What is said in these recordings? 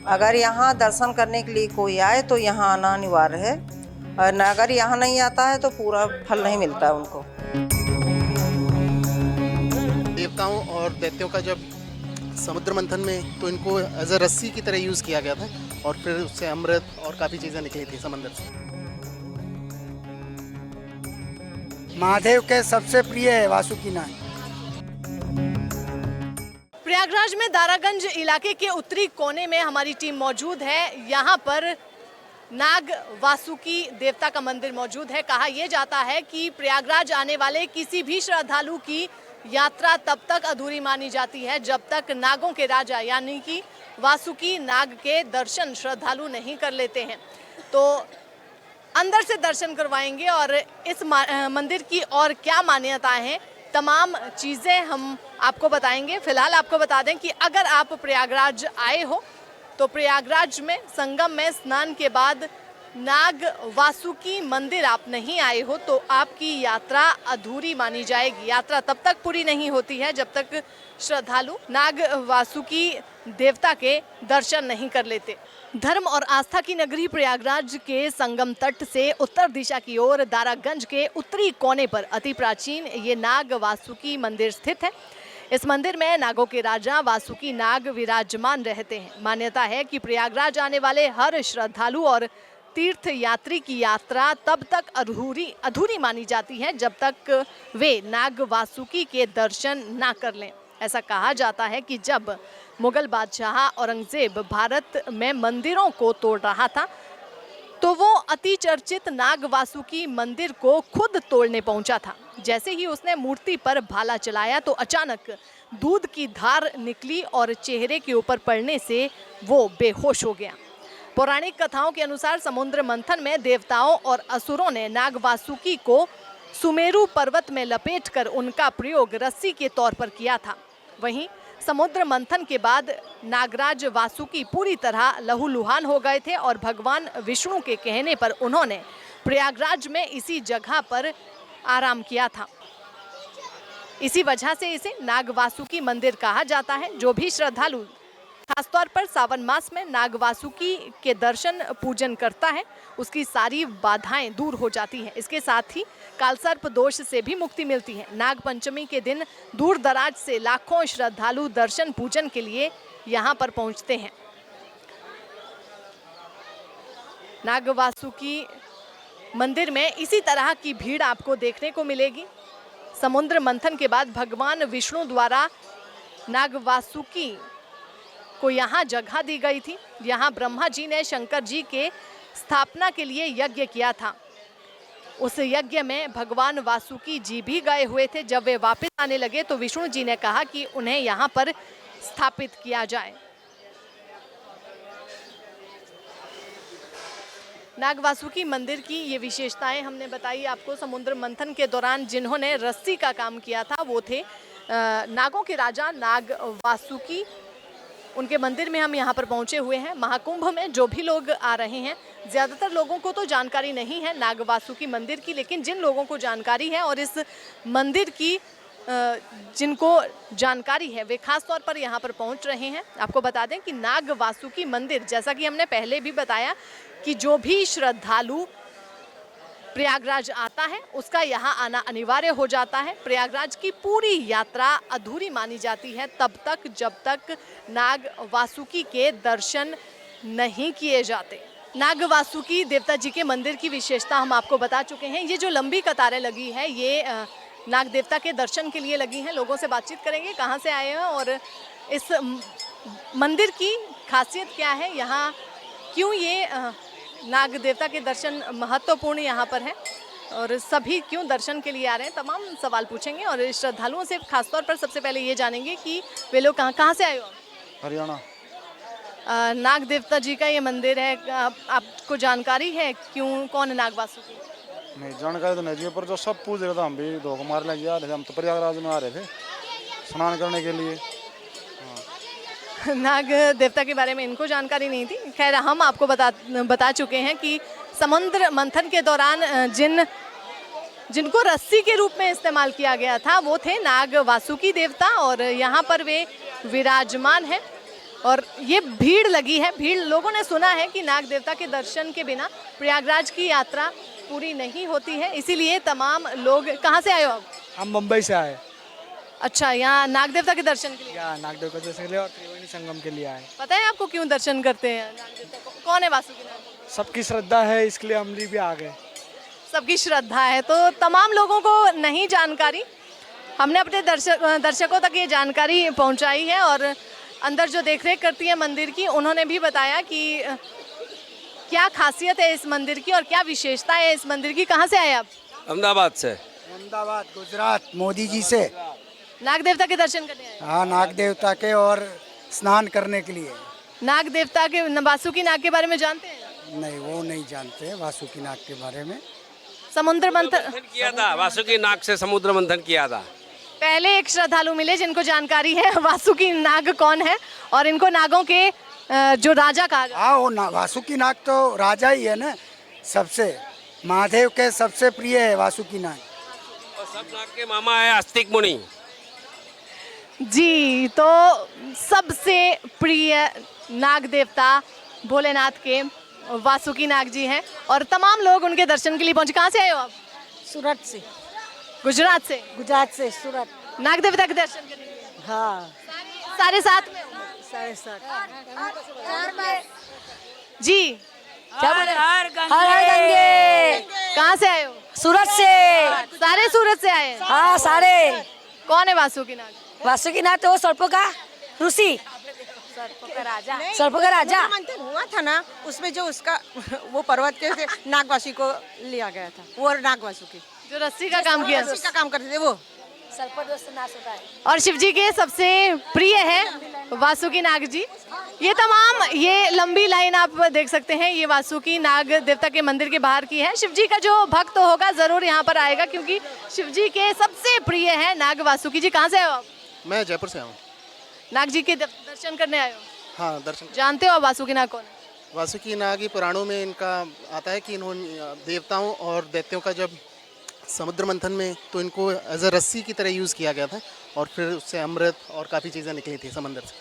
अगर यहाँ दर्शन करने के लिए कोई आए तो यहाँ आना अनिवार्य है, और अगर यहाँ नहीं आता है तो पूरा फल नहीं मिलता उनको। देवताओं और दैत्यों का जब समुद्र मंथन में, तो इनको एज अ रस्सी की तरह यूज़ किया गया था और फिर उससे अमृत और काफ़ी चीज़ें निकली थी समंदर से। महादेव के सबसे प्रिय है वासुकी नाग। प्रयागराज में दारागंज इलाके के उत्तरी कोने में हमारी टीम मौजूद है। यहाँ पर नाग वासुकी देवता का मंदिर मौजूद है। कहा यह जाता है कि प्रयागराज आने वाले किसी भी श्रद्धालु की यात्रा तब तक अधूरी मानी जाती है जब तक नागों के राजा यानी कि वासुकी नाग के दर्शन श्रद्धालु नहीं कर लेते हैं। तो अंदर से दर्शन करवाएंगे और इस मंदिर की और क्या मान्यताएं हैं, तमाम चीज़ें हम आपको बताएंगे। फिलहाल आपको बता दें कि अगर आप प्रयागराज आए हो तो प्रयागराज में संगम में स्नान के बाद नाग वासुकी मंदिर आप नहीं आए हो तो आपकी यात्रा अधूरी मानी जाएगी। यात्रा तब तक पूरी नहीं होती है जब तक श्रद्धालु नाग वासुकी देवता के दर्शन नहीं कर लेते। धर्म और आस्था की नगरी प्रयागराज के संगम तट से उत्तर दिशा की ओर दारागंज के उत्तरी कोने पर अति प्राचीन ये नाग वासुकी मंदिर स्थित है। इस मंदिर में नागों के राजा वासुकी नाग विराजमान रहते हैं। मान्यता है कि प्रयागराज आने वाले हर श्रद्धालु और तीर्थ यात्री की यात्रा तब तक अधूरी मानी जाती है जब तक वे नाग वासुकी के दर्शन ना कर लें। ऐसा कहा जाता है कि जब मुगल बादशाह औरंगजेब भारत में मंदिरों को तोड़ रहा था तो वो अति चर्चित नाग वासुकी मंदिर को खुद तोड़ने पहुंचा था। जैसे ही उसने मूर्ति पर भाला चलाया तो अचानक दूध की धार निकली और चेहरे के ऊपर पड़ने से वो बेहोश हो गया। पौराणिक कथाओं के अनुसार समुद्र मंथन में देवताओं और असुरों ने नाग वासुकी को सुमेरु पर्वत में लपेटकर उनका प्रयोग रस्सी के तौर पर किया था। वहीं समुद्र मंथन के बाद नागराज वासुकी पूरी तरह लहूलुहान हो गए थे और भगवान विष्णु के कहने पर उन्होंने प्रयागराज में इसी जगह पर आराम किया था। इसी वजह से इसे नाग वासुकी मंदिर कहा जाता है। जो भी श्रद्धालु खासतौर पर सावन मास में नाग वासुकी के दर्शन पूजन करता है उसकी सारी बाधाएं दूर हो जाती हैं। इसके साथ ही कालसर्प दोष से भी मुक्ति मिलती है। नाग पंचमी के दिन दूर दराज से लाखों श्रद्धालु दर्शन पूजन के लिए यहाँ पर पहुँचते हैं। नाग वासुकी मंदिर में इसी तरह की भीड़ आपको देखने को मिलेगी। समुद्र मंथन के बाद भगवान विष्णु द्वारा नाग वासुकी को यहाँ जगह दी गई थी। यहाँ ब्रह्मा जी ने शंकर जी के स्थापना के लिए यज्ञ किया था। उस यज्ञ में भगवान वासुकी जी भी गए हुए थे। जब वे वापस आने लगे तो विष्णु जी ने कहा कि उन्हें यहाँ पर स्थापित किया जाए। नाग वासुकी मंदिर की ये विशेषताएं हमने बताई आपको। समुद्र मंथन के दौरान जिन्होंने रस्सी का काम किया था वो थे नागों के राजा नाग वासुकी। उनके मंदिर में हम यहाँ पर पहुँचे हुए हैं। महाकुंभ में जो भी लोग आ रहे हैं, ज़्यादातर लोगों को तो जानकारी नहीं है नाग वासुकी मंदिर की, लेकिन जिन लोगों को जानकारी है और इस मंदिर की जिनको जानकारी है वे खास तौर पर यहाँ पर पहुँच रहे हैं। आपको बता दें कि नाग वासुकी मंदिर, जैसा कि हमने पहले भी बताया कि जो भी श्रद्धालु प्रयागराज आता है उसका यहाँ आना अनिवार्य हो जाता है। प्रयागराज की पूरी यात्रा अधूरी मानी जाती है तब तक जब तक नाग वासुकी के दर्शन नहीं किए जाते। नाग वासुकी देवता जी के मंदिर की विशेषता हम आपको बता चुके हैं। ये जो लंबी कतारें लगी है ये नाग देवता के दर्शन के लिए लगी हैं। लोगों से बातचीत करेंगे कहाँ से आए हैं और इस मंदिर की खासियत क्या है, यहाँ क्यों ये नाग देवता के दर्शन महत्वपूर्ण यहाँ पर है और सभी क्यों दर्शन के लिए आ रहे हैं। तमाम सवाल पूछेंगे और श्रद्धालुओं से खासतौर पर सबसे पहले ये जानेंगे कि वे लोग कहाँ से आए हो। हरियाणा। नाग देवता जी का ये मंदिर है, आपको जानकारी है क्यों, कौन है नाग वासुकी? नहीं जानकारी तो नहीं थी, पर जो सब पूछ रहे थे हम भी धोखा मार लेंगे आ रहे थे। हम तो प्रयागराज में आ रहे थे स्नान करने के लिए। नाग देवता के बारे में इनको जानकारी नहीं थी। खैर हम आपको बता चुके हैं कि समुद्र मंथन के दौरान जिनको रस्सी के रूप में इस्तेमाल किया गया था वो थे नाग वासुकी देवता और यहाँ पर वे विराजमान हैं। और ये भीड़ लगी है। भीड़, लोगों ने सुना है कि नाग देवता के दर्शन के बिना प्रयागराज की यात्रा पूरी नहीं होती है, इसीलिए तमाम लोग। कहाँ से आए हो आप? हम मुंबई से आए, अच्छा, यहाँ नाग देवता के दर्शन के लिए। या नागदेव के दर्शन के लिए और त्रिवेणी संगम के लिए आए। पता है आपको क्यों दर्शन करते हैं नाग देवता को? कौन है वासुकीनाग? सबकी श्रद्धा है, इसके लिए हम भी आ गए। सबकी श्रद्धा है, तो तमाम लोगों को नहीं जानकारी, हमने अपने दर्शकों तक ये जानकारी पहुंचाई है। और अंदर जो देखरेख करती है मंदिर की, उन्होंने भी बताया कि क्या खासियत है इस मंदिर की और क्या विशेषता है इस मंदिर की। कहाँ से आए आप? अहमदाबाद से। अहमदाबाद, गुजरात, मोदी जी से। नाग देवता के दर्शन करने आए? हाँ, नाग देवता के और स्नान करने के लिए। नाग देवता के, वासुकीनाग के बारे में जानते हैं? नहीं, वो नहीं जानते वासुकीनाग के बारे में। समुद्र मंथन किया था, वासुकीनाग से समुद्र मंथन किया था। पहले एक श्रद्धालु मिले जिनको जानकारी है वासुकीनाग कौन है, और इनको नागों के जो राजा कहा जाता है। हाँ, वो वासुकीनाग तो राजा ही है ना, सबसे महादेव के सबसे प्रिय है वासुकीनाग। और सब नाग के मामा है आस्तिक मुनि। जी, तो सबसे प्रिय नाग देवता भोलेनाथ के वासुकीनाग जी हैं और तमाम लोग उनके दर्शन के लिए पहुंचे। कहाँ से आए हो आप? सूरत से, गुजरात से। गुजरात से सूरत। नाग देवता के दर्शन करने के लिए हाँ, सारे साथ में हो? 7:30। जी, क्या बोले? हर गंगे। कहाँ से आए हो? सूरत से। सारे सूरत से आए हैं? हाँ, सारे। कौन है वासुकीनाग? वासुकीनाथ तो सर्पों का ऋषि, सर्पों का राजा। मंथन हुआ था ना, उसमें जो उसका वो पर्वत के से नागवासी को लिया गया था, वो नागवासु की जो रस्सी का काम किया। रस्सी का काम करते थे वो। सर्पदोष नाश होता है। और शिव जी के सबसे प्रिय है वासुकीनाग जी। ये तमाम, ये लंबी लाइन आप देख सकते हैं, ये वासुकीनाग देवता के मंदिर के बाहर की है। शिव जी का जो भक्त होगा जरूर यहाँ पर आएगा, क्योंकि शिव जी के सबसे प्रिय है नाग वासुकी जी। कहाँ से आए हो आप? मैं जयपुर से आया हूँ। नाग जी के दर्शन करने आए हो? हाँ, दर्शन। जानते हो आप वासुकीनाग कौन है? वासुकीनाग ही पुराणों में इनका आता है कि इन्होंने देवताओं और दैत्यों का जब समुद्र मंथन में, तो इनको एज अ रस्सी की तरह यूज़ किया गया था और फिर उससे अमृत और काफ़ी चीज़ें निकली थी समंदर से।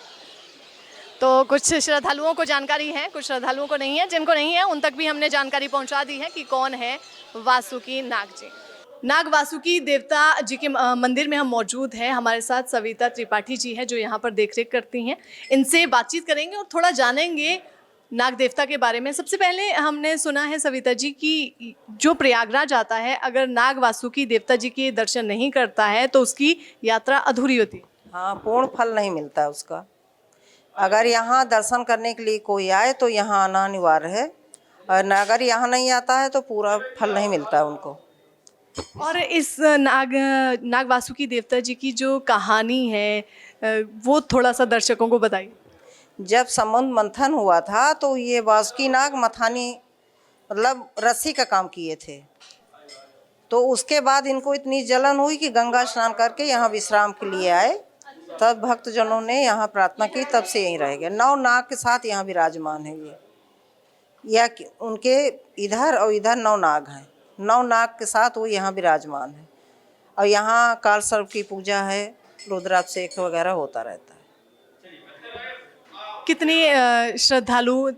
तो कुछ श्रद्धालुओं को जानकारी है, कुछ श्रद्धालुओं को नहीं है। जिनको नहीं है उन तक भी हमने जानकारी पहुंचा दी है कि कौन है वासुकीनाग जी। नाग वासुकी देवता जी के मंदिर में हम मौजूद हैं। हमारे साथ सविता त्रिपाठी जी हैं जो यहाँ पर देखरेख करती हैं। इनसे बातचीत करेंगे और थोड़ा जानेंगे नाग देवता के बारे में। सबसे पहले हमने सुना है सविता जी कि जो प्रयागराज आता है, अगर नाग वासुकी देवता जी के दर्शन नहीं करता है तो उसकी यात्रा अधूरी होती है। हाँ, पूर्ण फल नहीं मिलता है उसका। अगर यहाँ दर्शन करने के लिए कोई आए तो यहाँ आना अनिवार्य है, और अगर यहाँ नहीं आता है तो पूरा फल नहीं मिलता है उनको। और इस नाग वासुकी देवता जी की जो कहानी है वो थोड़ा सा दर्शकों को बताइए। जब समुद्र मंथन हुआ था तो ये वासुकीनाग मथानी, मतलब रस्सी का काम किए थे। तो उसके बाद इनको इतनी जलन हुई कि गंगा स्नान करके यहाँ विश्राम के लिए आए। तब भक्तजनों ने यहाँ प्रार्थना की, तब से यहीं रह गए। 9 नाग के साथ यहाँ विराजमान है ये, या उनके इधर और इधर 9 नाग हैं। 9 नाग के साथ वो यहाँ विराजमान है। और यहाँ काल सर्प की पूजा है, रुद्राभिषेक वगैरह होता रहता है। कितनी श्रद्धालु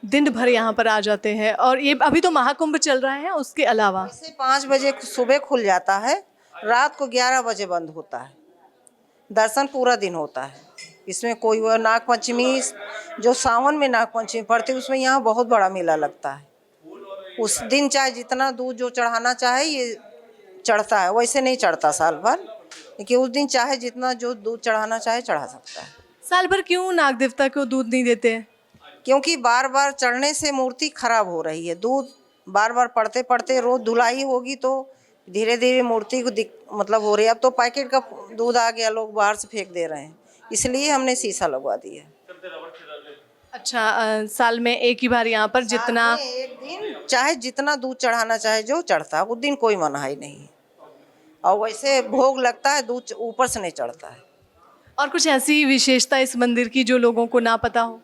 दिन भर यहाँ पर आ जाते हैं? और ये अभी तो महाकुंभ चल रहा है, उसके अलावा से 5 बजे सुबह खुल जाता है, रात को 11 बजे बंद होता है। दर्शन पूरा दिन होता है। इसमें कोई वो नागपंचमी, जो सावन में नागपंचमी पड़ती है, उसमें यहाँ बहुत बड़ा मेला लगता है। उस दिन चाहे जितना दूध जो चढ़ाना चाहे ये चढ़ता है, वैसे नहीं चढ़ता साल भर, लेकिन उस दिन चाहे जितना जो दूध चढ़ाना चाहे चढ़ा सकता है। साल भर क्यों नाग देवता को दूध नहीं देते हैं? क्योंकि बार बार चढ़ने से मूर्ति खराब हो रही है। दूध बार बार पड़ते पड़ते रोज धुलाई होगी तो धीरे धीरे मूर्ति को मतलब हो रही है। अब तो पैकेट का दूध आ गया, लोग बाहर से फेंक दे रहे हैं, इसलिए हमने शीशा लगवा दिया। अच्छा, साल में एक ही बार यहाँ पर जितना एक दिन चाहे जितना दूध चढ़ाना चाहे जो चढ़ता है, उस दिन कोई मनाही नहीं है। और वैसे भोग लगता है, दूध ऊपर से नहीं चढ़ता है। और कुछ ऐसी विशेषता इस मंदिर की जो लोगों को ना पता हो?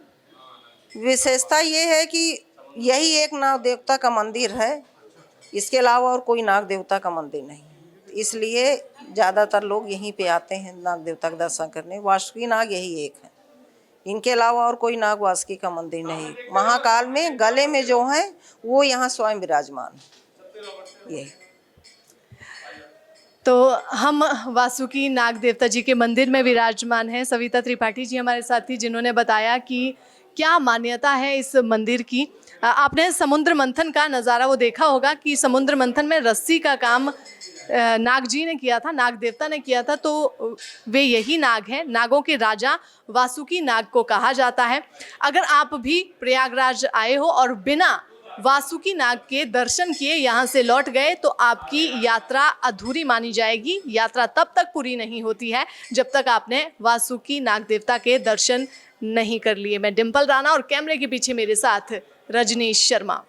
विशेषता ये है कि यही एक नाग देवता का मंदिर है, इसके अलावा और कोई नाग देवता का मंदिर नहीं, इसलिए ज़्यादातर लोग यहीं पे आते हैं नाग देवता का दर्शन करने। वासुकी नाग यही एक है, इनके अलावा और कोई नाग वासुकी का मंदिर नहीं। महाकाल में गले में जो है वो यहाँ स्वयं विराजमान, यही। तो हम वासुकी नाग देवता जी के मंदिर में विराजमान हैं। सविता त्रिपाठी जी हमारे साथ थी, जिन्होंने बताया कि क्या मान्यता है इस मंदिर की। आपने समुद्र मंथन का नज़ारा वो देखा होगा कि समुद्र मंथन में रस्सी का काम नाग जी ने किया था, नाग देवता ने किया था। तो वे यही नाग हैं, नागों के राजा वासुकी नाग को कहा जाता है। अगर आप भी प्रयागराज आए हो और बिना वासुकी नाग के दर्शन किए यहाँ से लौट गए तो आपकी यात्रा अधूरी मानी जाएगी। यात्रा तब तक पूरी नहीं होती है जब तक आपने वासुकी नाग देवता के दर्शन नहीं कर लिए। मैं डिम्पल राणा और कैमरे के पीछे मेरे साथ रजनीश शर्मा।